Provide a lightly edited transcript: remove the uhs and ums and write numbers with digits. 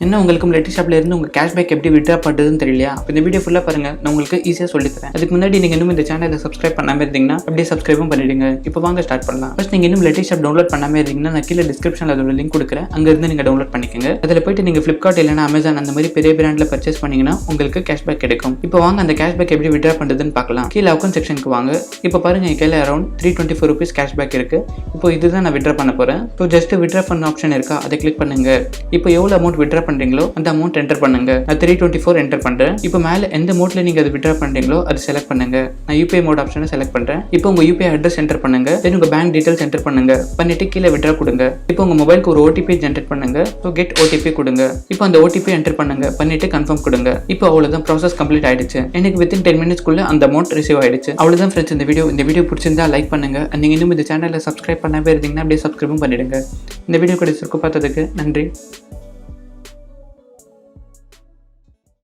என்ன உங்களுக்கும் லெட்டிஷாப்ல இருந்து உங்க கேஷ்பேக் எப்படி வித்ட்ரா பண்ணுறதுன்னு தெரியலையா? அப்போ இந்த வீடியோ ஃபுல்லாக பாருங்க, நான் உங்களுக்கு ஈஸியாக சொல்லித்தரேன். அதுக்கு முன்னாடி நீங்கள் இன்னும் இந்த சேனலை சப்ஸ்கிரைப் பண்ணாமல் இருந்தீங்கன்னா அப்படியே சப்ஸ்கிரைபும் பண்ணிடுங்க. இப்போ வாங்க ஸ்டார்ட் பண்ணலாம். ஃபர்ஸ்ட் நீங்கள் இன்னும் லெட்டிஷாப் டவுன்லோட் பண்ணாமல் இருந்தீங்கன்னா நான் கீழே டிஸ்கிரிப்ஷனில் அதோட லிங்க் கொடுக்குறேன், அங்கேருந்து நீங்கள் டவுன்லோட் பண்ணிக்கோங்க. அதில் போயிட்டு நீங்கள் ஃப்ளிப்கார்ட் இல்லைனா அமேசான் அந்த மாதிரி பெரிய பிராண்டில் பர்ச்சேஸ் பண்ணீங்கன்னா உங்களுக்கு கேஷ்பேக் கிடைக்கும். இப்போ வாங்க அந்த கேஷ்பேக் எப்படி வித்ட்ரா பண்ணுறதுன்னு பார்க்கலாம். கீழே அக்கௌண்ட் செக்ஷனுக்கு வாங்க. இப்போ பாருங்க கீழே அரௌண்ட் 324 rupees கேஷ்பேக் இருக்கு. இப்போ இதுதான் நான் வித்ட்ரா பண்ண போகிறேன். இப்போ ஜஸ்ட் வித்ட்ரா பண்ண ஆப்ஷன் இருக்கா, அதை கிளிக் பண்ணுங்க. இப்போ எவ்வளோ அமௌண்ட் வித்ட்ரா பண்ணுறீங்களோ அந்த அமௌண்ட் என்டர் பண்ணுங்க. நான் 324 என்டர் பண்றேன். இப்போ மேல எந்த மோட்ல நீங்க அதை வித்ட்ரா பண்றீங்களோ அதை செலக்ட் பண்ணுங்க. நான் யூபிஐ மோட் ஆப்ஷனை செலக்ட் பண்றேன். இப்போ உங்க யூபிஐ அட்ரஸ் என்டர் பண்ணுங்க. தென் உங்க பேங்க் டீடைல்ஸ் என்டர் பண்ணுங்க. பண்ணிட்டு கீழே வித்ட்ரா கொடுங்க. இப்போ உங்க மொபைலுக்கு ஒரு ஓடிபி ஜெனரேட் பண்ணுங்க. ஸோ கெட் ஓடிபி கொடுங்க. இப்போ அந்த ஓடிபி என்டர் பண்ணுங்க. பண்ணிட்டு கன்ஃபார்ம் கொடுங்க. இப்போ அவ்வளவுதான், ப்ராசஸ் கம்ப்ளீட் ஆயிடுச்சு. எனக்கு வித்தின் 10 minutesக்குள்ள அந்த அமௌண்ட் ரிசீவ் ஆயிடுச்சு. அவ்வளவுதான் ஃப்ரெண்ட்ஸ், இந்த வீடியோ பிடிச்சிருந்தா லைக் பண்ணுங்க. நீங்க இன்னும் இந்த சேனலை சப்ஸ்கிரைப் பண்ணாம இருந்தீங்கன்னா அப்படியே சப்ஸ்கிரைபும் பண்ணிடுங்க. இந்த வீடியோ கடைசி பார்த்ததுக்கு நன்றி.